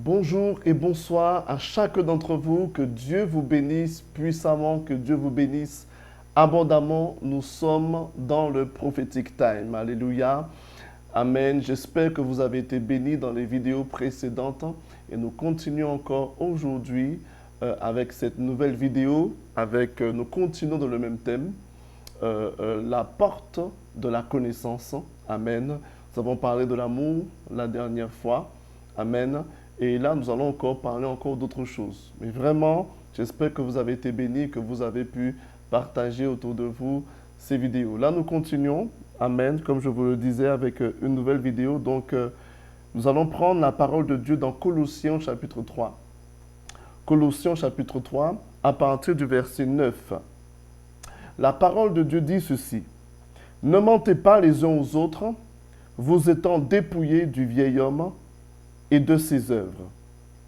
Bonjour et bonsoir à chacun d'entre vous. Que Dieu vous bénisse puissamment, que Dieu vous bénisse abondamment. Nous sommes dans le Prophetic Time. Alléluia. Amen. J'espère que vous avez été bénis dans les vidéos précédentes et nous continuons encore aujourd'hui avec cette nouvelle vidéo. Nous continuons dans le même thème, la porte de la connaissance. Amen. Nous avons parlé de l'amour la dernière fois. Amen. Et là, nous allons encore parler d'autres choses. Mais vraiment, j'espère que vous avez été bénis, que vous avez pu partager autour de vous ces vidéos. Là, nous continuons, amen, comme je vous le disais, avec une nouvelle vidéo. Donc, nous allons prendre la parole de Dieu dans Colossiens chapitre 3. Colossiens chapitre 3, à partir du verset 9. La parole de Dieu dit ceci. « Ne mentez pas les uns aux autres, vous étant dépouillés du vieil homme et de ses œuvres,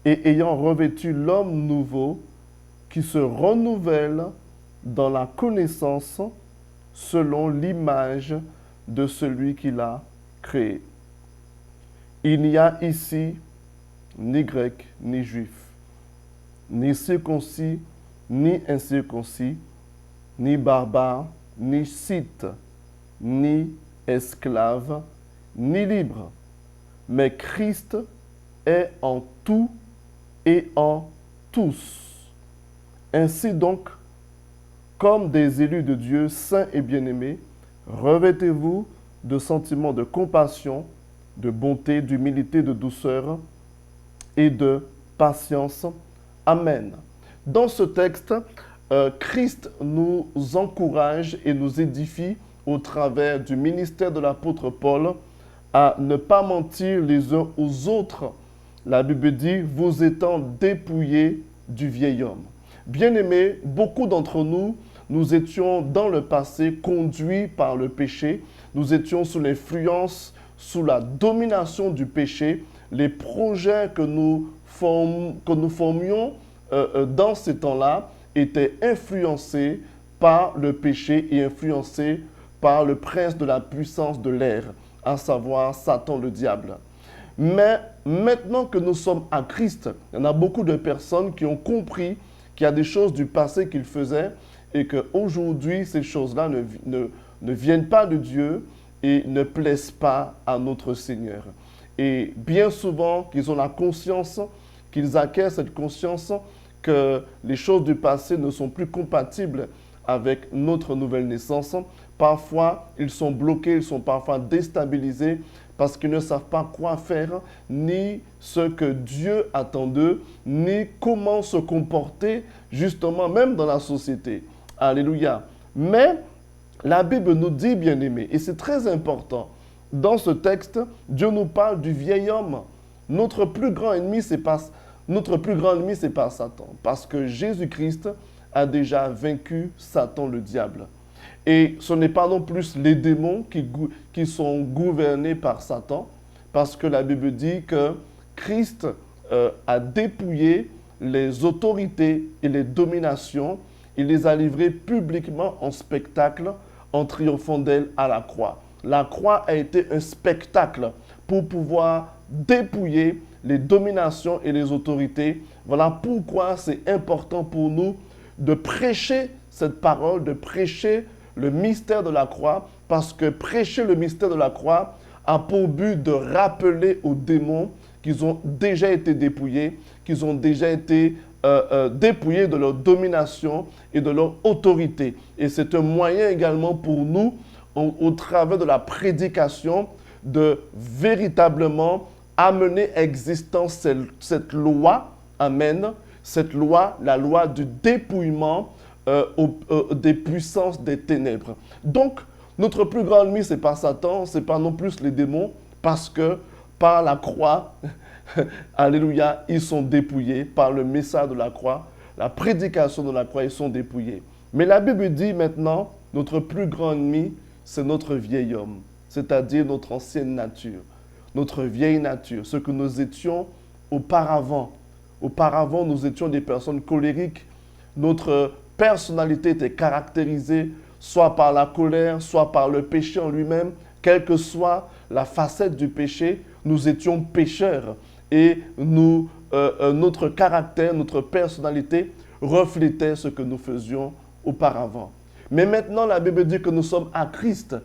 et ayant revêtu l'homme nouveau qui se renouvelle dans la connaissance selon l'image de celui qui l'a créé. Il n'y a ici ni grec ni juif, ni circoncis ni incirconcis, ni barbare, ni scythe, ni esclave, ni libre, mais Christ est en tout et en tous. Ainsi donc, comme des élus de Dieu saints et bien-aimés, revêtez-vous de sentiments de compassion, de bonté, d'humilité, de douceur et de patience. Amen. Dans ce texte, Christ nous encourage et nous édifie au travers du ministère de l'apôtre Paul à ne pas mentir les uns aux autres. La Bible dit, vous étant dépouillés du vieil homme. Bien-aimés, beaucoup d'entre nous, nous étions dans le passé conduits par le péché. Nous étions sous l'influence, sous la domination du péché. Les projets que nous formions dans ces temps-là étaient influencés par le péché et influencés par le prince de la puissance de l'air, à savoir Satan le diable. Mais maintenant que nous sommes à Christ, il y en a beaucoup de personnes qui ont compris qu'il y a des choses du passé qu'ils faisaient et qu'aujourd'hui, ces choses-là ne viennent pas de Dieu et ne plaisent pas à notre Seigneur. Et bien souvent, qu'ils ont la conscience, qu'ils acquièrent cette conscience que les choses du passé ne sont plus compatibles avec notre nouvelle naissance. Parfois, ils sont bloqués, ils sont parfois déstabilisés parce qu'ils ne savent pas quoi faire, ni ce que Dieu attend d'eux, ni comment se comporter, justement, même dans la société. Alléluia. Mais la Bible nous dit, bien-aimés, et c'est très important, dans ce texte, Dieu nous parle du vieil homme. Notre plus grand ennemi, c'est pas Satan, parce que Jésus-Christ a déjà vaincu Satan le diable. Et ce n'est pas non plus les démons qui sont gouvernés par Satan, parce que la Bible dit que Christ a dépouillé les autorités et les dominations. Il les a livrées publiquement en spectacle, en triomphant d'elles à la croix. La croix a été un spectacle pour pouvoir dépouiller les dominations et les autorités. Voilà pourquoi c'est important pour nous de prêcher cette parole, de prêcher le mystère de la croix, parce que prêcher le mystère de la croix a pour but de rappeler aux démons qu'ils ont déjà été dépouillés, qu'ils ont déjà été dépouillés de leur domination et de leur autorité. Et c'est un moyen également pour nous, au travers de la prédication, de véritablement amener à existence cette loi, amen, cette loi, la loi du dépouillement des puissances des ténèbres. Donc, notre plus grand ennemi, ce n'est pas Satan, ce n'est pas non plus les démons, parce que par la croix, alléluia, ils sont dépouillés, par le message de la croix, la prédication de la croix, ils sont dépouillés. Mais la Bible dit maintenant, notre plus grand ennemi, c'est notre vieil homme, c'est-à-dire notre ancienne nature, notre vieille nature, ce que nous étions auparavant. Auparavant, nous étions des personnes colériques. Notre personnalité était caractérisée soit par la colère, soit par le péché en lui-même. Quelle que soit la facette du péché, nous étions pécheurs. Et nous notre caractère, notre personnalité reflétait ce que nous faisions auparavant. Mais maintenant, la Bible dit que nous sommes à Christ.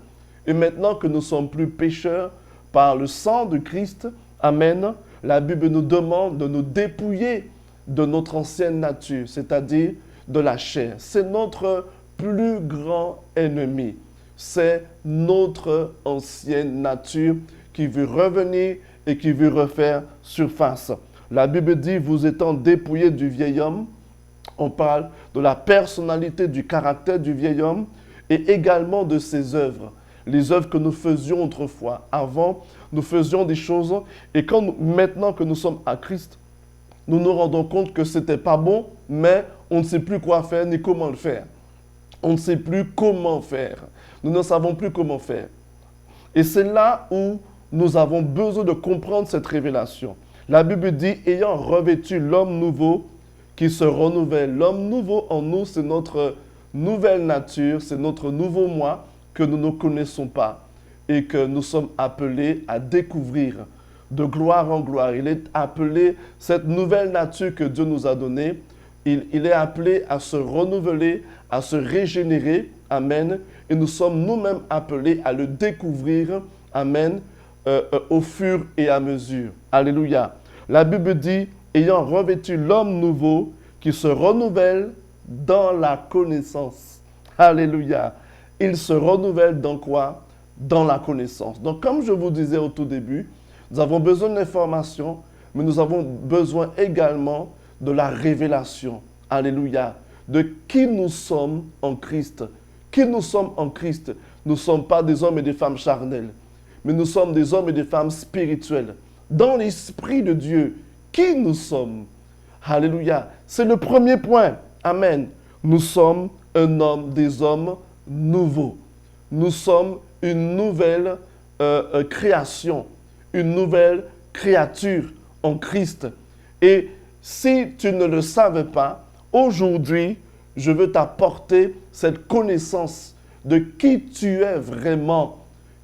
Et maintenant que nous ne sommes plus pécheurs par le sang de Christ, amen, la Bible nous demande de nous dépouiller de notre ancienne nature, c'est-à-dire de la chair. C'est notre plus grand ennemi. C'est notre ancienne nature qui veut revenir et qui veut refaire surface. La Bible dit, vous étant dépouillés du vieil homme, on parle de la personnalité, du caractère du vieil homme et également de ses œuvres. Les œuvres que nous faisions autrefois. Avant, nous faisions des choses et maintenant que nous sommes à Christ, nous nous rendons compte que ce n'était pas bon, mais on ne sait plus quoi faire ni comment le faire. On ne sait plus comment faire. Nous ne savons plus comment faire. Et c'est là où nous avons besoin de comprendre cette révélation. La Bible dit, ayant revêtu l'homme nouveau qui se renouvelle. L'homme nouveau en nous, c'est notre nouvelle nature, c'est notre nouveau moi que nous ne connaissons pas et que nous sommes appelés à découvrir de gloire en gloire. Il est appelé, cette nouvelle nature que Dieu nous a donnée, il est appelé à se renouveler, à se régénérer, amen. Et nous sommes nous-mêmes appelés à le découvrir, amen, au fur et à mesure. Alléluia. La Bible dit, ayant revêtu l'homme nouveau qui se renouvelle dans la connaissance. Alléluia. Il se renouvelle dans quoi? Dans la connaissance. Donc, comme je vous disais au tout début, nous avons besoin d'informations, mais nous avons besoin également de la révélation. Alléluia. De qui nous sommes en Christ. Qui nous sommes en Christ. Nous ne sommes pas des hommes et des femmes charnels, mais nous sommes des hommes et des femmes spirituels. Dans l'Esprit de Dieu, qui nous sommes? Alléluia. C'est le premier point. Amen. Nous sommes un homme, des hommes nouveaux. Nous sommes une nouvelle création, une nouvelle créature en Christ. Et si tu ne le savais pas, aujourd'hui, je veux t'apporter cette connaissance de qui tu es vraiment.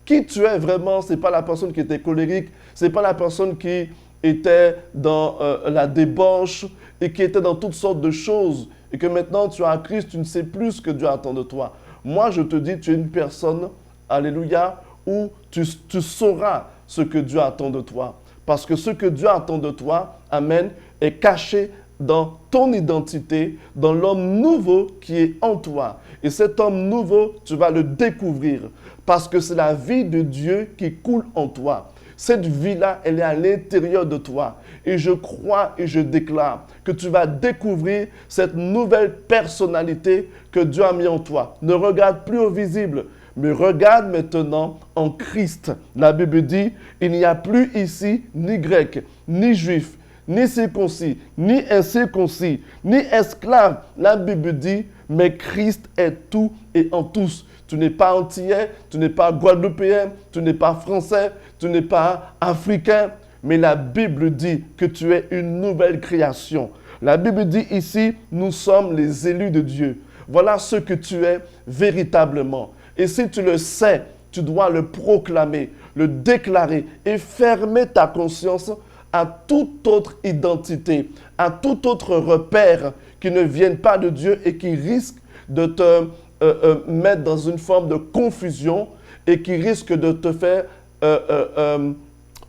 Qui tu es vraiment, ce n'est pas la personne qui était colérique, ce n'est pas la personne qui était dans la débauche et qui était dans toutes sortes de choses et que maintenant tu as Christ, tu ne sais plus ce que Dieu attend de toi. Moi, je te dis, tu es une personne, alléluia, où tu sauras ce que Dieu attend de toi. Parce que ce que Dieu attend de toi, amen, est caché dans ton identité, dans l'homme nouveau qui est en toi. Et cet homme nouveau, tu vas le découvrir parce que c'est la vie de Dieu qui coule en toi. Cette vie-là, elle est à l'intérieur de toi. Et je crois et je déclare que tu vas découvrir cette nouvelle personnalité que Dieu a mis en toi. Ne regarde plus au visible, mais regarde maintenant en Christ. La Bible dit, il n'y a plus ici ni grec, ni juif, ni circoncis, ni incirconcis, ni esclave. La Bible dit, mais Christ est tout et en tous. Tu n'es pas antillais, tu n'es pas guadeloupéen, tu n'es pas français, tu n'es pas africain, mais la Bible dit que tu es une nouvelle création. La Bible dit ici, nous sommes les élus de Dieu. Voilà ce que tu es véritablement. Et si tu le sais, tu dois le proclamer, le déclarer et fermer ta conscience à toute autre identité, à tout autre repère qui ne vienne pas de Dieu et qui risque de te mettre dans une forme de confusion et qui risque de te faire,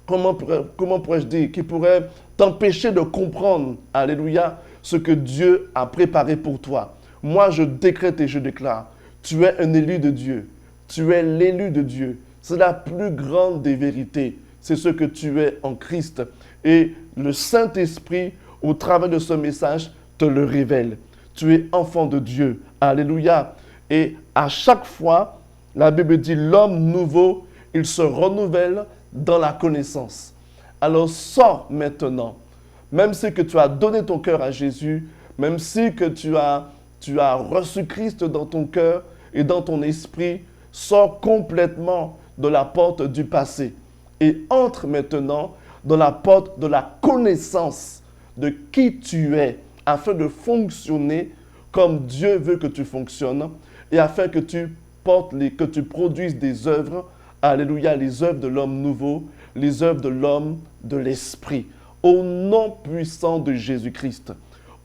comment pourrais-je dire, qui pourrait t'empêcher de comprendre, alléluia, ce que Dieu a préparé pour toi. Moi, je décrète et je déclare, tu es un élu de Dieu, tu es l'élu de Dieu. C'est la plus grande des vérités, c'est ce que tu es en Christ. Et le Saint-Esprit, au travers de ce message, te le révèle. Tu es enfant de Dieu, alléluia. Et à chaque fois, la Bible dit, l'homme nouveau, il se renouvelle dans la connaissance. Alors sors maintenant, même si que tu as donné ton cœur à Jésus, même si que tu as reçu Christ dans ton cœur et dans ton esprit, sors complètement de la porte du passé et entre maintenant dans la porte de la connaissance de qui tu es, afin de fonctionner comme Dieu veut que tu fonctionnes et afin que tu produises des œuvres, alléluia, les œuvres de l'homme nouveau, les œuvres de l'homme de l'esprit. Au nom puissant de Jésus-Christ,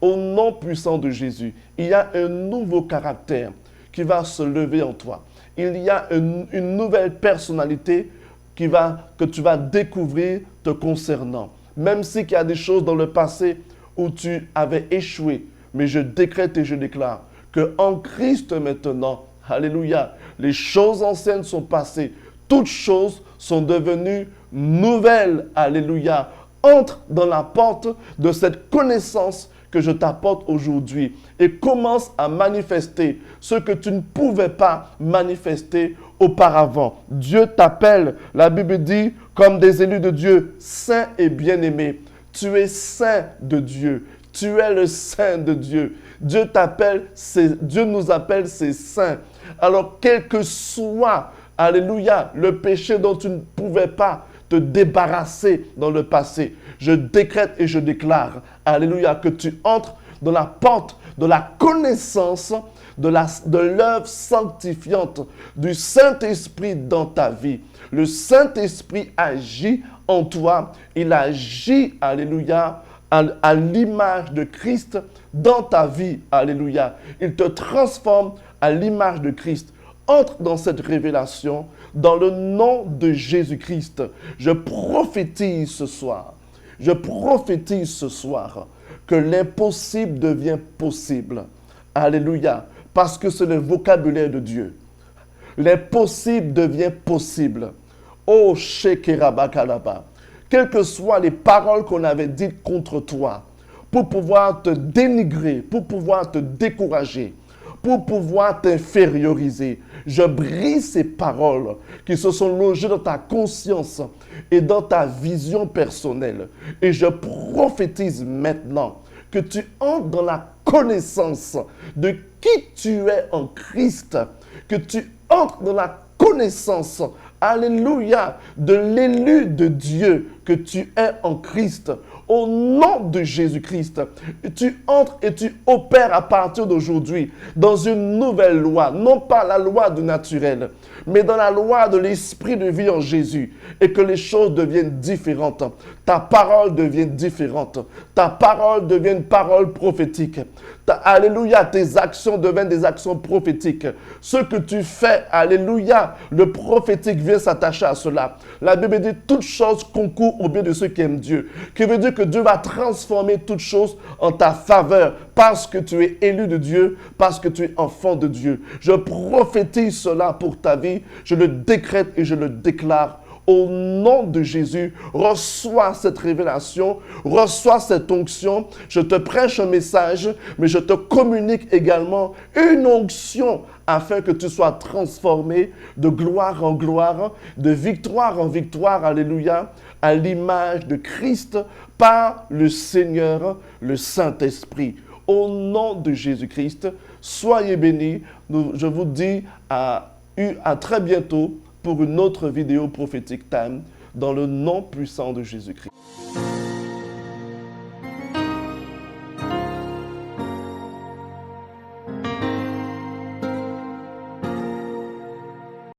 au nom puissant de Jésus, il y a un nouveau caractère qui va se lever en toi. Il y a une nouvelle personnalité que tu vas découvrir te concernant. Même s'il y a des choses dans le passé où tu avais échoué, mais je décrète et je déclare que en Christ maintenant, alléluia, les choses anciennes sont passées, toutes choses sont devenues nouvelles, alléluia. Entre dans la porte de cette connaissance que je t'apporte aujourd'hui et commence à manifester ce que tu ne pouvais pas manifester auparavant. Dieu t'appelle, la Bible dit, comme des élus de Dieu, saints et bien-aimés. Tu es saint de Dieu. Tu es le saint de Dieu. Dieu t'appelle, Dieu nous appelle ses saints. Alors, quel que soit, alléluia, le péché dont tu ne pouvais pas te débarrasser dans le passé, je décrète et je déclare, alléluia, que tu entres dans la porte de la connaissance de l'œuvre sanctifiante du Saint-Esprit dans ta vie. Le Saint-Esprit agit en toi. Il agit, alléluia, à l'image de Christ dans ta vie. Alléluia. Il te transforme à l'image de Christ. Entre dans cette révélation dans le nom de Jésus-Christ. Je prophétise ce soir. Je prophétise ce soir que l'impossible devient possible. Alléluia. Parce que c'est le vocabulaire de Dieu. L'impossible devient possible. Oh, Shekerabakalaba. Quelles que soient les paroles qu'on avait dites contre toi, pour pouvoir te dénigrer, pour pouvoir te décourager, pour pouvoir t'inférioriser, je brise ces paroles qui se sont logées dans ta conscience et dans ta vision personnelle. Et je prophétise maintenant que tu entres dans la connaissance de qui tu es en Christ, que tu entres dans la connaissance, alléluia, de l'élu de Dieu que tu es en Christ. Au nom de Jésus-Christ, tu entres et tu opères à partir d'aujourd'hui dans une nouvelle loi, non pas la loi du naturel, mais dans la loi de l'esprit de vie en Jésus, et que les choses deviennent différentes. Ta parole devient différente. Ta parole devient une parole prophétique. Alléluia, tes actions deviennent des actions prophétiques. Ce que tu fais, alléluia, le prophétique vient s'attacher à cela. La Bible dit toutes choses concourent au bien de ceux qui aiment Dieu. Qui veut dire que Dieu va transformer toutes choses en ta faveur parce que tu es élu de Dieu, parce que tu es enfant de Dieu. Je prophétise cela pour ta vie. Je le décrète et je le déclare. Au nom de Jésus, reçois cette révélation, reçois cette onction. Je te prêche un message, mais je te communique également une onction afin que tu sois transformé de gloire en gloire, de victoire en victoire, alléluia, à l'image de Christ par le Seigneur, le Saint-Esprit. Au nom de Jésus-Christ, soyez bénis. Je vous dis à très bientôt pour une autre vidéo prophétique time dans le nom puissant de Jésus-Christ.